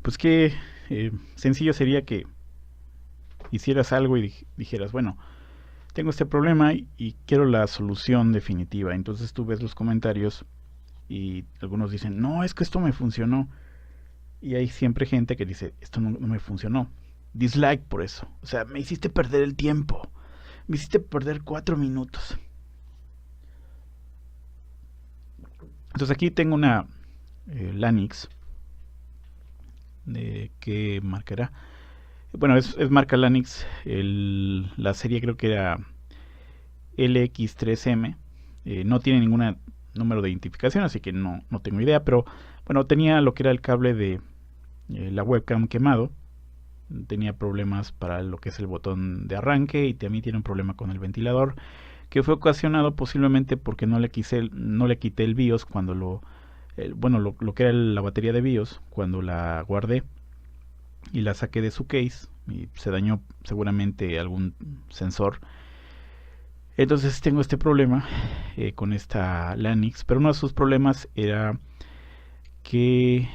pues qué sencillo sería que hicieras algo y dijeras, bueno, tengo este problema y quiero la solución definitiva. Entonces tú ves los comentarios y algunos dicen, no, es que esto me funcionó. Y hay siempre gente que dice, esto no me funcionó. Dislike por eso. O sea, me hiciste perder el tiempo. Me hiciste perder 4 minutos. Entonces aquí tengo una Lanix que marcará. Bueno, es marca Lanix. La serie creo que era LX3M. No tiene ningún número de identificación, así que no tengo idea. Pero bueno, tenía lo que era el cable de la webcam quemado. Tenía problemas para lo que es el botón de arranque y también tiene un problema con el ventilador, que fue ocasionado posiblemente porque no le quité el BIOS cuando lo que era la batería de BIOS cuando la guardé y la saqué de su case y se dañó seguramente algún sensor. Entonces tengo este problema con esta Lanix, pero uno de sus problemas era que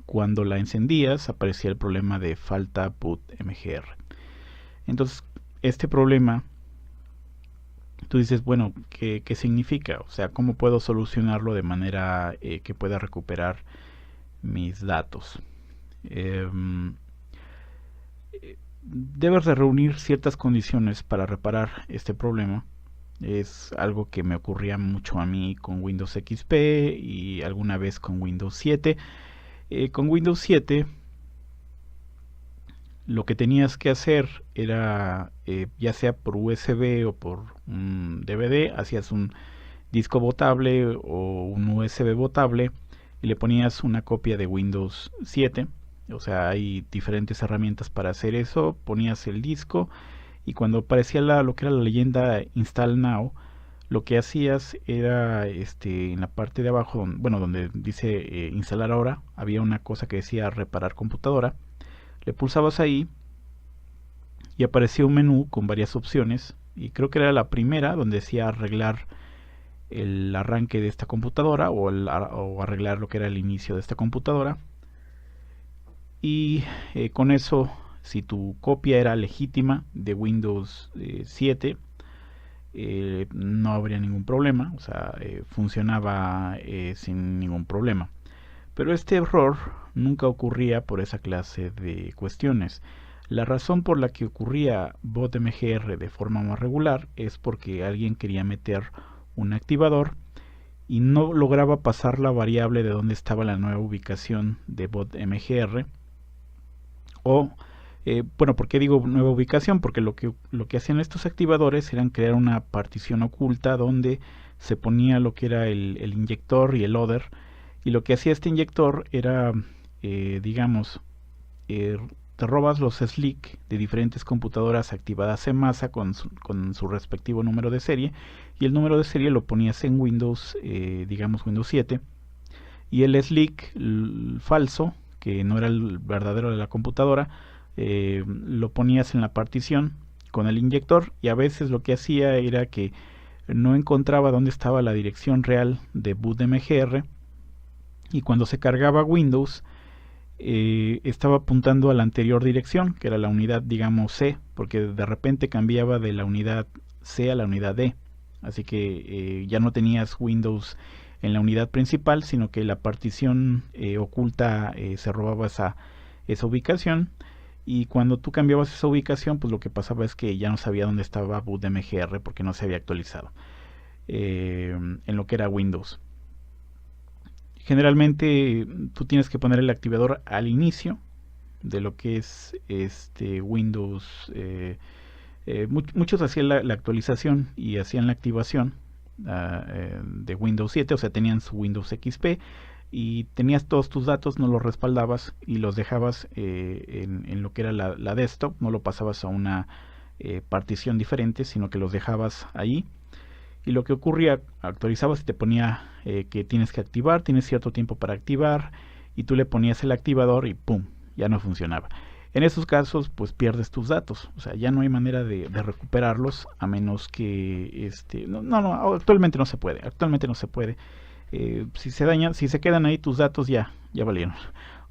cuando la encendías aparecía el problema de falta boot MGR. Entonces este problema, tú dices, bueno, ¿qué significa? O sea, ¿cómo puedo solucionarlo de manera que pueda recuperar mis datos? Eh, Debes de reunir ciertas condiciones para reparar este problema. Es algo que me ocurría mucho a mí con Windows XP y alguna vez con Windows 7. Con Windows 7 lo que tenías que hacer era, ya sea por USB o por un DVD, hacías un disco botable o un USB botable y le ponías una copia de Windows 7. O sea, hay diferentes herramientas para hacer eso. Ponías el disco y cuando aparecía lo que era la leyenda Install Now, lo que hacías era en la parte de abajo, bueno, donde dice instalar ahora, había una cosa que decía reparar computadora. Le pulsabas ahí y aparecía un menú con varias opciones y creo que era la primera donde decía arreglar el arranque de esta computadora o arreglar lo que era el inicio de esta computadora. Y con eso, si tu copia era legítima de Windows 7, no habría ningún problema, o sea, funcionaba sin ningún problema. Pero este error nunca ocurría por esa clase de cuestiones. La razón por la que ocurría BotMGR de forma más regular es porque alguien quería meter un activador y no lograba pasar la variable de donde estaba la nueva ubicación de BotMGR. O, bueno, ¿por qué digo nueva ubicación? Porque lo que hacían estos activadores eran crear una partición oculta donde se ponía lo que era el inyector y el loader. Y lo que hacía este inyector era, digamos, te robas los SLIC de diferentes computadoras activadas en masa con su respectivo número de serie y el número de serie lo ponías en Windows, digamos Windows 7 y el SLIC falso, que no era el verdadero de la computadora, lo ponías en la partición con el inyector y a veces lo que hacía era que no encontraba dónde estaba la dirección real de boot de MGR y cuando se cargaba Windows estaba apuntando a la anterior dirección, que era la unidad, digamos, C, porque de repente cambiaba de la unidad C a la unidad D. Así que ya no tenías Windows en la unidad principal, sino que la partición oculta se robaba esa ubicación. Y cuando tú cambiabas esa ubicación, pues lo que pasaba es que ya no sabía dónde estaba boot de MGR porque no se había actualizado en lo que era Windows. Generalmente tú tienes que poner el activador al inicio de lo que es Windows. Muchos hacían la actualización y hacían la activación de Windows 7, o sea, tenían su Windows XP y tenías todos tus datos, no los respaldabas y los dejabas en lo que era la desktop, no lo pasabas a una partición diferente, sino que los dejabas ahí. Y lo que ocurría, actualizabas y te ponía que tienes que activar, tienes cierto tiempo para activar, y tú le ponías el activador y ¡pum!, ya no funcionaba. En esos casos, pues pierdes tus datos, o sea, ya no hay manera de recuperarlos a menos que, actualmente no se puede, si se dañan, si se quedan ahí tus datos ya ya valieron.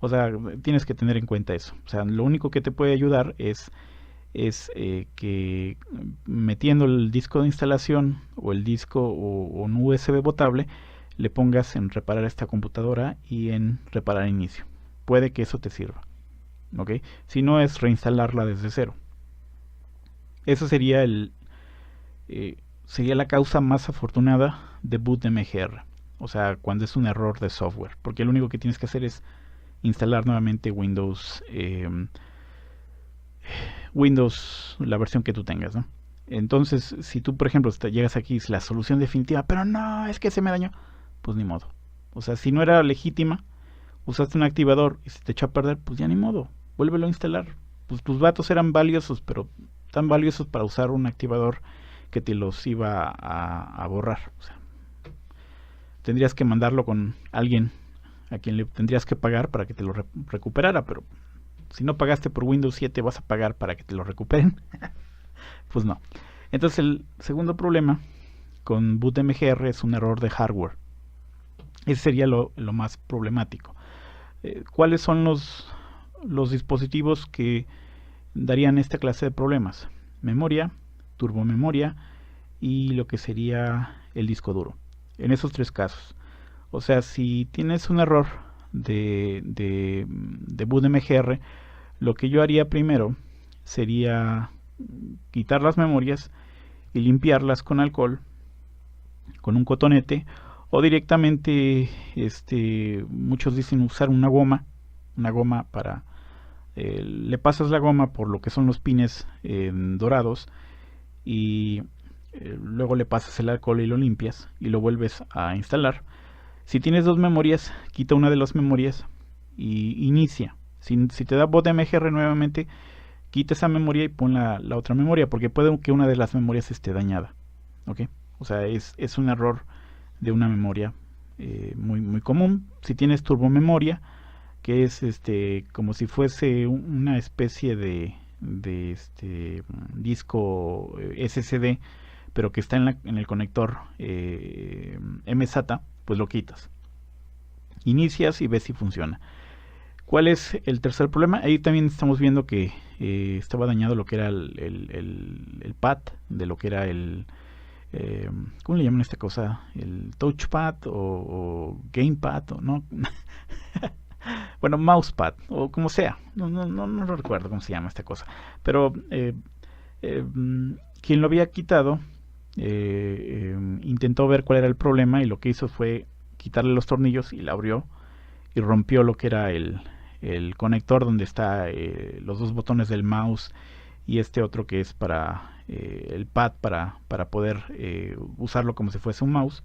O sea, tienes que tener en cuenta eso. O sea, lo único que te puede ayudar es que metiendo el disco de instalación o el disco o un USB botable, le pongas en reparar esta computadora y en reparar inicio. Puede que eso te sirva. ¿Ok? Si no, es reinstalarla desde cero. Eso sería sería la causa más afortunada de boot de MGR. O sea, cuando es un error de software. Porque lo único que tienes que hacer es instalar nuevamente Windows, la versión que tú tengas, ¿no? Entonces, si tú, por ejemplo, te llegas aquí, es la solución definitiva, pero no, es que se me dañó, pues ni modo. O sea, si no era legítima, usaste un activador y se te echó a perder, pues ya ni modo, vuélvelo a instalar. Pues tus datos eran valiosos, pero tan valiosos para usar un activador que te los iba a borrar. O sea, tendrías que mandarlo con alguien a quien le tendrías que pagar para que te lo recuperara, pero si no pagaste por Windows 7 vas a pagar para que te lo recuperen. Pues no. Entonces el segundo problema con boot MGR es un error de hardware. Ese sería lo más problemático. ¿Cuáles son los dispositivos que darían esta clase de problemas? Memoria, turbomemoria y lo que sería el disco duro. En esos tres casos. O sea, si tienes un error de boot MGR, lo que yo haría primero sería quitar las memorias y limpiarlas con alcohol, con un cotonete, o directamente, muchos dicen usar una goma para, le pasas la goma por lo que son los pines dorados y luego le pasas el alcohol y lo limpias y lo vuelves a instalar. Si tienes dos memorias, quita una de las memorias y inicia. Si te da boot MGR nuevamente, quita esa memoria y pon la otra memoria, porque puede que una de las memorias esté dañada. ¿Ok? O sea, es un error de una memoria muy común. Si tienes turbomemoria, que es como si fuese una especie de disco SSD, pero que está en el conector MSATA, pues lo quitas. Inicias y ves si funciona. ¿Cuál es el tercer problema? Ahí también estamos viendo que estaba dañado lo que era el pad, de lo que era ¿cómo le llaman a esta cosa? El touchpad o gamepad, o no. Bueno, mousepad, o como sea. No recuerdo cómo se llama esta cosa. Pero quien lo había quitado intentó ver cuál era el problema y lo que hizo fue quitarle los tornillos y la abrió y rompió lo que era el conector donde está los dos botones del mouse y este otro que es para el pad para poder usarlo como si fuese un mouse.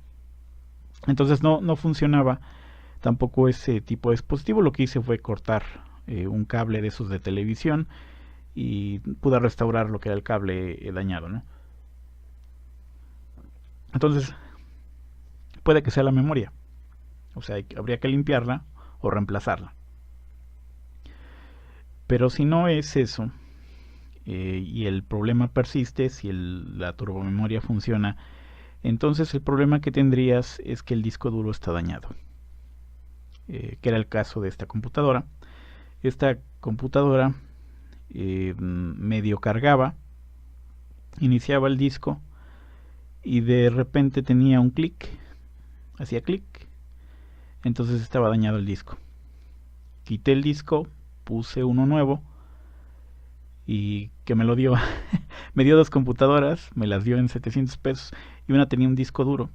Entonces no funcionaba tampoco ese tipo de dispositivo. Lo que hice fue cortar un cable de esos de televisión y pude restaurar lo que era el cable dañado, ¿no? Entonces puede que sea la memoria, o sea, habría que limpiarla o reemplazarla. Pero si no es eso y el problema persiste, si la turbomemoria funciona, entonces el problema que tendrías es que el disco duro está dañado, que era el caso de esta computadora. Esta computadora medio cargaba, iniciaba el disco y de repente tenía un clic, hacía clic, entonces estaba dañado el disco. Quité el disco, puse uno nuevo y que me lo dio me dio dos computadoras, me las dio en 700 pesos y una tenía un disco duro,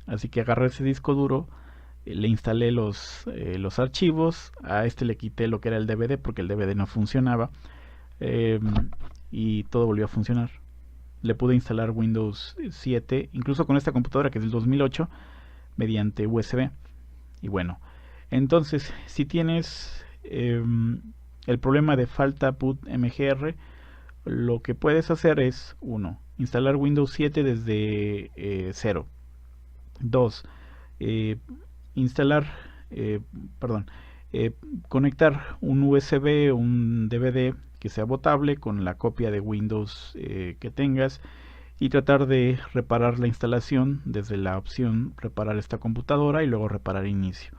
así que agarré ese disco duro, le instalé los archivos, a le quité lo que era el DVD porque el DVD no funcionaba y todo volvió a funcionar. Le pude instalar Windows 7 incluso con esta computadora que es del 2008 mediante USB. Y bueno, entonces si tienes el problema de falta boot MGR, lo que puedes hacer es 1. Instalar Windows 7 desde 0. 2. Conectar un USB o un DVD que sea botable con la copia de Windows que tengas y tratar de reparar la instalación desde la opción reparar esta computadora y luego reparar inicio.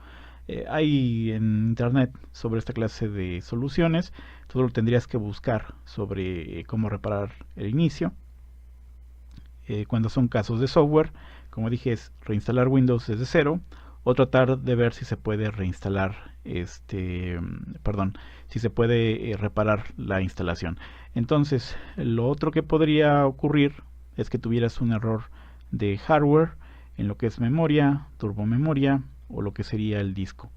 Hay en internet sobre esta clase de soluciones. Tú lo tendrías que buscar sobre cómo reparar el inicio. Cuando son casos de software, como dije, es reinstalar Windows desde cero o tratar de ver si se puede reinstalar si se puede reparar la instalación. Entonces, lo otro que podría ocurrir es que tuvieras un error de hardware en lo que es memoria, turbomemoria o lo que sería el disco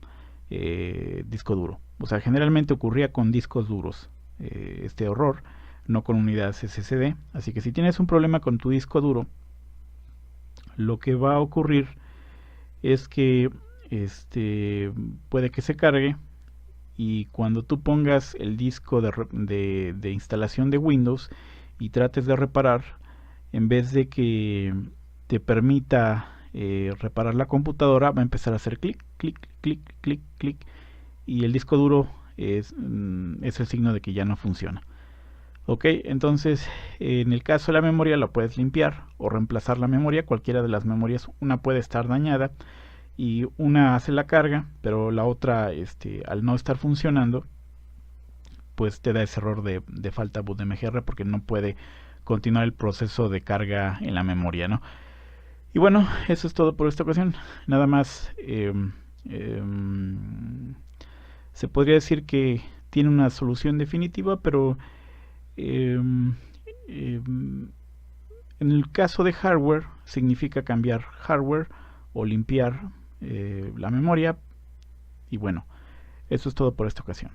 duro. O sea, generalmente ocurría con discos duros este error, no con unidades SSD. Así que si tienes un problema con tu disco duro, lo que va a ocurrir es que puede que se cargue y cuando tú pongas el disco de instalación de Windows y trates de reparar, en vez de que te permita reparar la computadora, va a empezar a hacer clic, clic, clic, clic, clic y el disco duro es el signo de que ya no funciona. Ok, entonces en el caso de la memoria la puedes limpiar o reemplazar la memoria. Cualquiera de las memorias, una puede estar dañada y una hace la carga, pero la otra al no estar funcionando pues te da ese error de falta boot de MGR porque no puede continuar el proceso de carga en la memoria, ¿no? Y bueno, eso es todo por esta ocasión. Nada más se podría decir que tiene una solución definitiva, pero en el caso de hardware significa cambiar hardware o limpiar la memoria. Y bueno, eso es todo por esta ocasión.